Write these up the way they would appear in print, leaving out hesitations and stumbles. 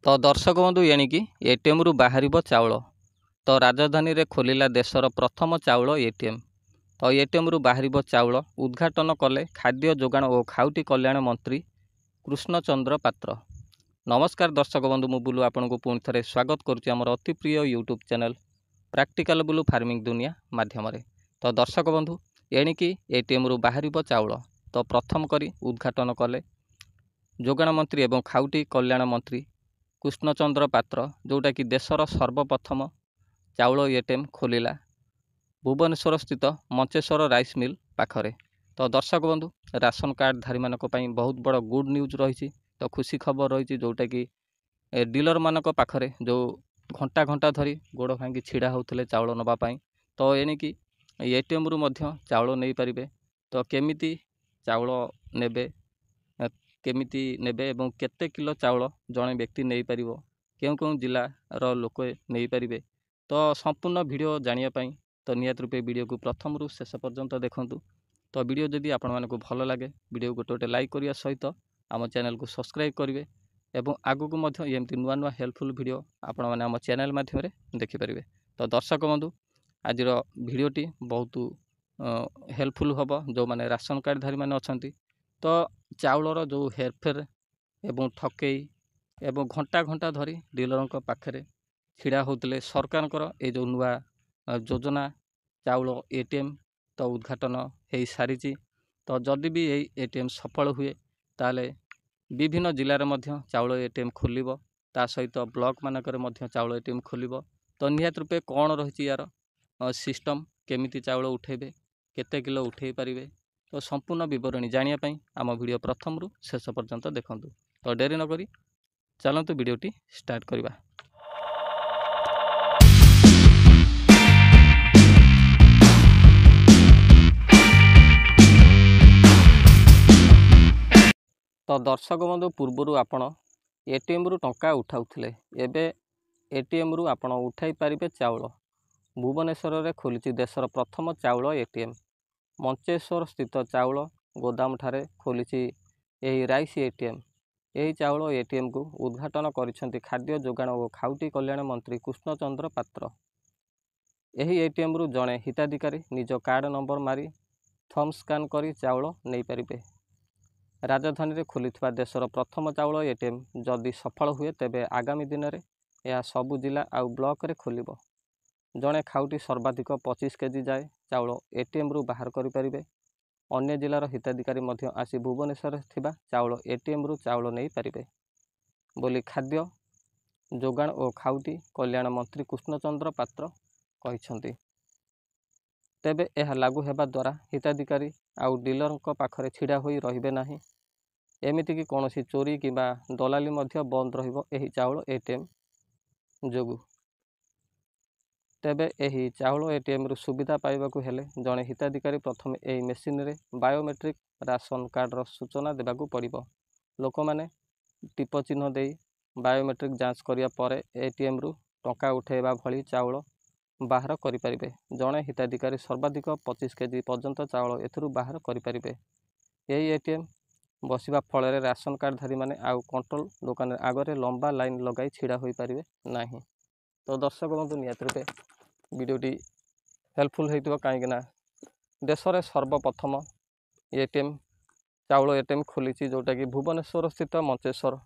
तो दर्शक बंधु एणिकी एटीएम रु बाहर चाउल तो राजधानी रे खोलिला देशर प्रथम चाउल एटीएम। तो एटीएम रु बाहर चाउल उद्घाटन कले खाद्य जोगाण और खाउटी कल्याण मंत्री कृष्णचंद्र पात्र। नमस्कार दर्शक बंधु, मु बुलू आपन को पुणी थे स्वागत करुच्ची आमर अति प्रिय YouTube channel practical blue farming दुनिया माध्यम। तो दर्शक बंधु एणिकी एटीएम रु बाहर चाउल तो प्रथम करी उद्घाटन कले जोगाण मंत्री एवं खाउटी कल्याण मंत्री कृष्णचंद्र पात्र, जोटा कि देशर सर्वप्रथम चाउल एटीएम खोलिला भुवनेश्वर स्थित मंचेश्वर राइस मिल पाखरे। तो दर्शक बंधु राशन कार्ड धारी मानक पई बहुत बड़ गुड न्यूज रही। तो खुशी खबर रही जोटा कि डीलर मानक पाखरे जो घंटा घंटा धरी गोड़ भांगी छिड़ा होते चाउल नवा पाई, तो एणिकी एटीएम रु मध्य चाउल नहीं पारिबे। तो केमिति चाउल नेबे, केमिति नेबे एवं केते किलो चाउल जड़े व्यक्ति नहीं पारिबो, केउं केउं जिलार लोक नहीं पारिबे। तो संपूर्ण वीडियो जानिया पाई तो नियत रूपे वीडियो को प्रथम रु शेष पर्यंत देखंतु। तो वीडियो जदि आपण मानकु भल लागे वीडियो गोटे गोटे लाइक करिया सहित आम चैनल को सब्सक्राइब करेंगे एवं आगु मध्य एमती नुआ नुआ हेल्पफुल वीडियो आपण माने आम चैनल माध्यम देखि पारिबे। तो दर्शक बंधु आज वीडियोटी बहुत हेल्पफुल हम जो माने राशन कार्ड धारी माने अछंती। तो चाउलर जो हेरफेर एवं ठकई एवं घंटा घंटा धरी डीलर पाखे छिड़ा होते सरकार ये जो नुआ योजना चाउल एटीएम तो उद्घाटन हो सारी। तो जदि भी यही एटीएम सफल हुए ताले विभिन्न जिलार मध्य चाउल एटीएम खोलिबो, ता सहित ब्लॉक मानकर मध्य चाउल एटीएम खोलिबो। तो निहात रूपे कौन रही यार सिस्टम, केमिति चाउल उठेबे, केते किलो उठे पारिबे, तो संपूर्ण विवरणी जानिया पाई आम वीडियो प्रथम रु शेष पर्यंत देखंतु। तो डेरी न करी चलंतु वीडियोटी स्टार्ट करवा। तो दर्शक बंधु पूर्वर आपण एटीएम रु टंका उठाउथिले, एबे एटीएम रु आपण उठाई पारिबे चाउल। भुवनेश्वर रे खोलिछि देशर प्रथम चाउल एटीएम। मंचेश्वर स्थित चाउल गोदाम ठारे खोलिछि एही राइस एटीएम। यही चाउल एटीएम को उद्घाटन करिसेंति खाद्य जोगाण और खाउटी कल्याण मंत्री कृष्णचंद्र पात्र। यही एटीएम रु जड़े हिताधिकारी निज कार्ड नंबर मारी थम स्कान करी चाउल नहीं पारिबे। राजधानी रे खोलिथिबा देशर प्रथम चाउल एटीएम जदि सफल हुए तेबे आगामी दिन में यह सबु जिला आउ ब्लॉक रे खोलिबो। जड़े खाउटी सर्वाधिक 25 केजी जाए चाउल एटीएम रु बाहर करि परिबे। अन्य जिलार हिताधिकारी मध्य आसी भुवनेश्वर थिबा चाउल एटीएम रु चाउल नहीं पारिबे बोली खाद्य जोगाण और खाउटी कल्याण मंत्री कृष्णचंद्र पात्र कहिसंती। तेबे यह लागू हेबा द्वारा हिताधिकारी आउ डीलर पाखरे छिड़ा होई रहिबे नाही। एमिति कि कोनोसी चोरी किबा दलाली मध्य बंद रहिबो एही चाउल एटीएम जोगु। तेबे एही चाउल एटीएम रु सुविधा पाइबाकु हेले जड़े हिताधिकारी प्रथम एही मेसीन रे बायोमेट्रिक राशन कार्ड रो सूचना देबाकु पड़िबो। लोक माने टिप चिन्ह देई बायोमेट्रिक जांच करिया परे एटीएम रु टंका उठेबा भली चाउल बाहर करि परिबे। जड़े हिताधिकारी सर्वाधिक 25 केजी पर्यंत चाउल एथुरु बाहर करि परिबे। एही एटीएम बसिबा फल राशन कार्ड धारी माने आउ कंट्रोल दुकान आगरे लंबा लाइन लगाई छिड़ा होई परिबे नाही। तो दर्शक बंधु नियत रूपे वीडियोटी हेल्पफुल होइतबो, काईकिना देशरे सर्वप्रथम एटीएम चाउल एटीएम खोलिछि जोटा कि भुवनेश्वर स्थित मंचेश्वर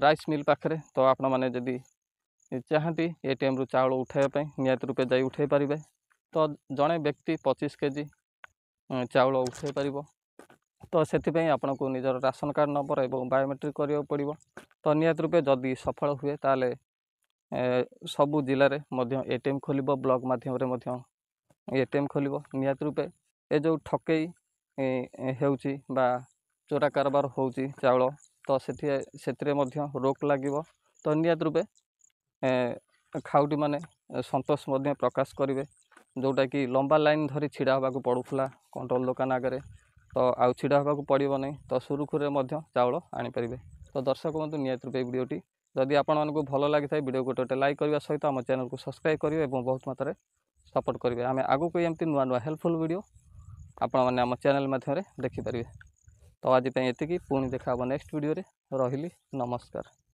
राइस मिल पाखरे। तो आपण माने जदि चाहती एटीएम रु चाउल उठाइबा नियत रूपे जाई उठाई पारिबे। तो जड़े व्यक्ति 25 केजी चाउल उठाई पारिबो। तो से आपको निजर राशन कार्ड नंबर एवं बायोमेट्रिक करिया पड़िबो। तो नियत रूपे जदि सफल हुए ताले सबु जिले में एटीएम खोलिबो, ब्लॉक माध्यम रे मध्य एटीएम खोलिबो। नियत रूपे ए जो ठकई हेउची बा चोरा कारबार होउची चाउल, तो सेथिरे मध्य रोक लागिबो। तो नियत रूपे खाउटी माने संतोष मध्य प्रकाश करिवे, जोटा कि लंबा लाइन धरी छिड़ा होबाकू पड़ुथला कंट्रोल दुकान आगे। तो आउ छिड़ा होबाकू पड़िबो नहीं, तो सुरुखुरे मध्य चाउल आनी परिबे। तो दर्शक बंधु नियत रूपे वीडियोटी जदि आपण मानकू भल लागि थाए वीडियो गोटे गोटे लाइक करबा सहित आम चैनल को सब्सक्राइब करिवे एवं बहुत मात्रा सपोर्ट करिवे। आमे आगु को एमती नुआ नुआ हेल्पफुल वीडियो आपण माने आम चैनल माध्यम रे देखि परिवे। ତ ଆଜି ପାଇଁ ଏତିକି, ପୁଣି ଦେଖା ହେବ ନେକ୍ସଟ ଭିଡ଼ିଓରେ। ରହିଲି, ନମସ୍କାର।